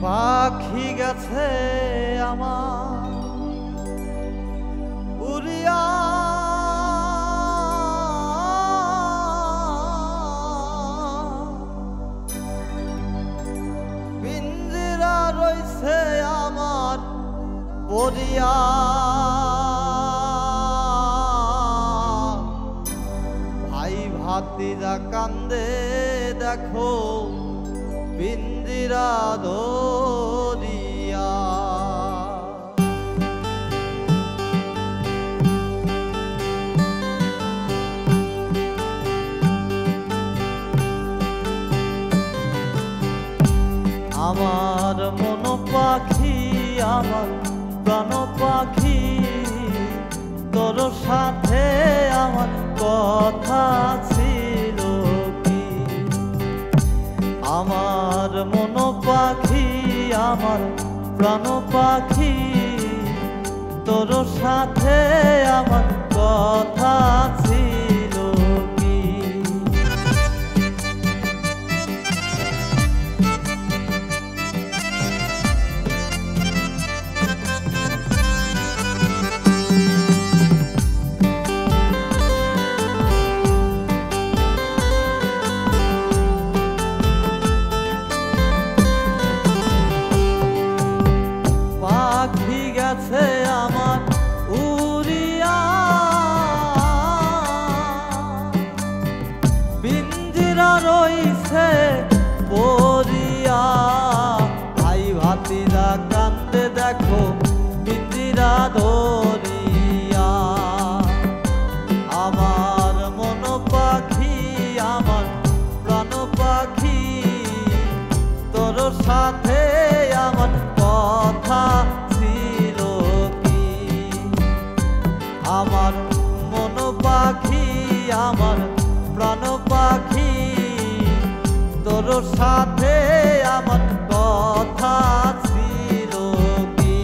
পাখি গেছে আমার উড়িয়া পিঞ্জিরা রইছে আমার পড়িয়া ভাই ভাতিজা কান্দে দেখো পিঞ্জিরা ধরিয়া আমার মন পাখি আমার প্রাণ পাখি তোর সাথে আমার কথা ছিল কি আমার মন পাখি আমার প্রাণ পাখি তোর সাথে আমার কথা ছিল কি পাখি গেছে আমার উড়িয়া পিঞ্জিরা রইছে পড়িয়া ভাই ভাতিজা কান্দে দেখো পিঞ্জিরা ধরিয়া আমার মন পাখি আমার প্রাণ পাখি তোর সাথে আমার কথা ছিল কি আমার মন পাখি আমার প্রাণ পাখি তোর সাথে আমার কথা ছিল কি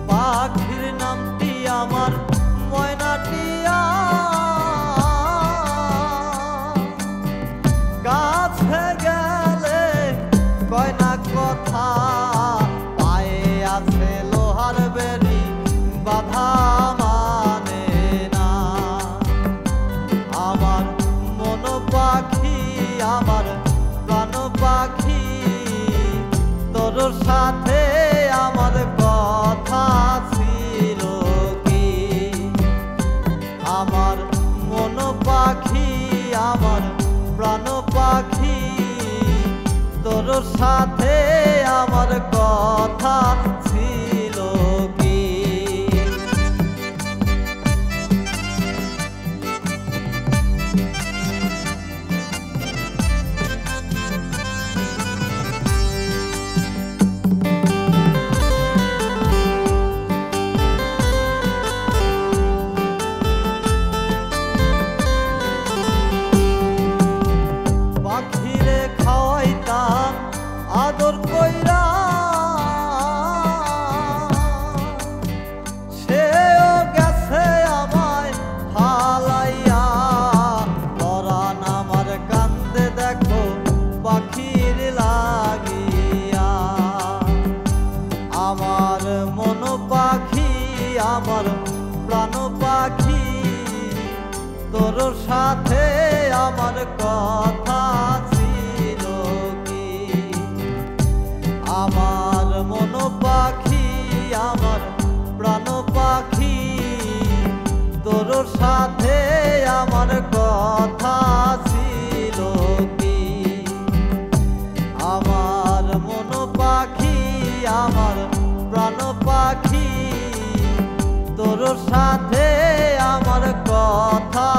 পাখির নামটি আমার ময়নাটিয়া গাছে গেলে কয় না কথা পায়ে আছে লোহার বেড়ি বাধা মানে না আমার মন পাখি আমার প্রাণ পাখি তোর সাথে আমার কথা ছিল কি আমার মন পাখি আমার প্রাণ পাখি তোর সাথে আমার কথা ছিল কি পাখিরে খাওয়াইতাম আদর কইরা সেও গেছে আমায় হালাইয়া পরাণ আমার কান্দে দেখো পাখির লাগিয়া আমার মন পাখি আমার প্রাণ পাখি তোর সাথে আমার কথা ছিল কি আমার মন পাখি আমার প্রাণ পাখি তোর সাথে আমার কথা ছিল কি আমার মন পাখি আমার প্রাণ পাখি তোর সাথে আমার কথা